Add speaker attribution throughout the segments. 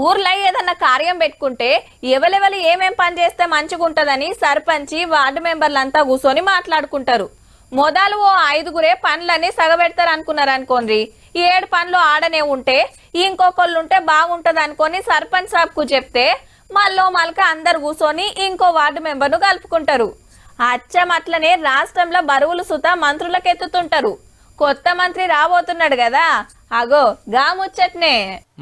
Speaker 1: ఊర్లో ఏదన్నా కార్యం పెట్టుకుంటే ఎవరెవరు ఏమేం పని చేస్తే మంచిగుంటదని సర్పంచి వార్డు మెంబర్లంతా కూర్చొని మాట్లాడుకుంటారు. మొదలు ఓ 5గురే పనులని సగబెడతారు అనుకున్నారు అనుకోండి. 7 పనులు ఆడనే ఉంటే ఇంకొకళ్ళు ఉంటే బాగుంటది అనుకొని సర్పంచ్ సాబ్కు చెప్తే మళ్ళక అందరు కూర్చొని ఇంకో వార్డు మెంబర్ను కలుపుకుంటారు. అచ్చం అట్లనే రాష్ట్రంలో బరువులు సుతా మంత్రులకు ఎత్తుతుంటారు. కొత్త మంత్రి రాబోతున్నాడు కదా, అగో గా ముచ్చట్నే.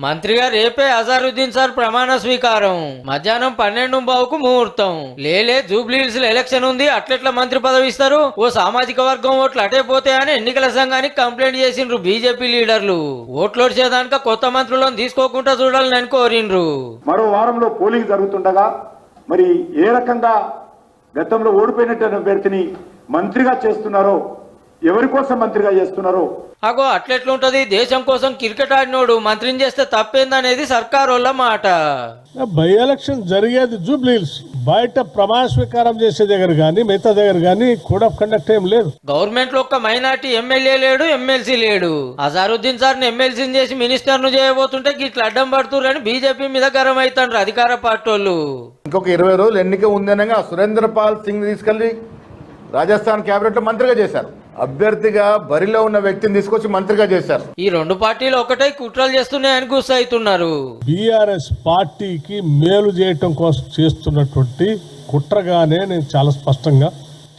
Speaker 2: మంత్రిగా రేపే అజారుద్దీన్ సార్ ప్రమాణ స్వీకారం. మధ్యాహ్నం 12:15కు ముహూర్తం. లేలే జూబ్లీహిల్స్ ఎలక్షన్ ఉంది, అట్లెట్లా మంత్రి పదవి ఇస్తారు? ఓ సామాజిక వర్గం ఓట్లు అటే పోతాయని ఎన్నికల సంఘానికి కంప్లైంట్ చేసిండ్రు బీజేపీ లీడర్లు. ఓట్లోడ్ చేయడానికి కొత్త మంత్రులను తీసుకోకుండా చూడాలని కోరిండ్రు.
Speaker 3: మరో వారంలో పోలింగ్ జరుగుతుండగా మరి ఏ రకంగా గతంలో ఓడిపోయినట్టు అభ్యర్థిని మంత్రిగా చేస్తున్నారో, ఎవరి కోసం మంత్రిగా చేస్తున్నారో
Speaker 2: అగో అట్లెట్లుంటది? దేశం కోసం క్రికెట్ ఆడినోడు మంత్రిని చేస్తే తప్పేందనేది సర్కారోళ్ళ మాట.
Speaker 4: బై ఎలక్షన్ జరిగేది జూబ్లీహిల్స్, బయట ప్రమాణ స్వీకారం చేసే దగ్గర గానీ మిగతా దగ్గర గానీ కోడ్ ఆఫ్ కండక్ట్ ఏం లేదు.
Speaker 2: గవర్నమెంట్ లో ఒక్క మైనార్టీ ఎమ్మెల్యే లేడు, ఎమ్మెల్సీ లేడు. అజారుద్దీన్ సార్ ని ఎమ్మెల్సీని చేసి మినిస్టర్ ను చేయబోతుంటే గిట్ల అడ్డం పడుతురని బీజేపీ మీద గరం అవుతాండ్రు అధికార పార్టీ వాళ్ళు.
Speaker 5: ఇంకొక 20 రోజులు ఎన్నిక ఉందనగా సురేంద్ర పాల్ సింగ్ తీసుకెళ్లి రాజస్థాన్ కేబినెట్ లో మంత్రిగా చేశారు. అభ్యర్థిగా బరిలో ఉన్న వ్యక్తిని తీసుకొచ్చి మంత్రిగా చేశారు.
Speaker 2: ఈ 2 పార్టీలు ఒకటే కుట్రలు చేస్తున్నాయని గుస్సవుతున్నారు.
Speaker 4: బీఆర్ఎస్ పార్టీకి మేలు చేయటం కోసం చేస్తున్నటువంటి కుట్రగానే నేను చాలా స్పష్టంగా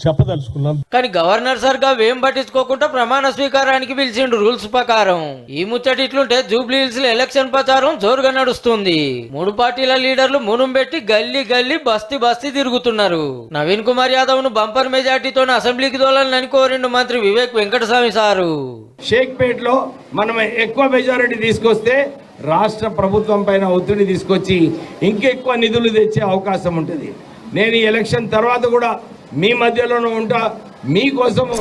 Speaker 4: చెప్పదలుచుకున్నాను.
Speaker 2: కానీ గవర్నర్ సార్ గా వేం పట్టించుకోకుండా ప్రమాణ స్వీకారానికి పిలిచిండు రూల్స్ ప్రకారం. ఈ ముచ్చటి ఇట్లుంటే జూబ్లీహిల్స్ లో ఎలక్షన్ ప్రచారం జోరుగా నడుస్తుంది. 3 పార్టీల లీడర్లు మునుం పెట్టి గల్లీ గల్లీ బస్తీ బస్తీ తిరుగుతున్నారు. నవీన్ కుమార్ యాదవ్ ను బంపర్ మెజార్టీతో అసెంబ్లీకి తోలాలని కోరిండు మంత్రి వివేక్ వెంకటస్వామి సారు.
Speaker 6: షేక్పేట్ లో మనం ఎక్కువ మెజారిటీ తీసుకొస్తే రాష్ట్ర ప్రభుత్వం పైన ఒత్తిడి తీసుకొచ్చి ఇంకెక్కువ నిధులు తెచ్చే అవకాశం ఉంటుంది. నేను ఈ ఎలక్షన్ తర్వాత కూడా మీ మధ్యలోనూ ఉంటా, మీకోసము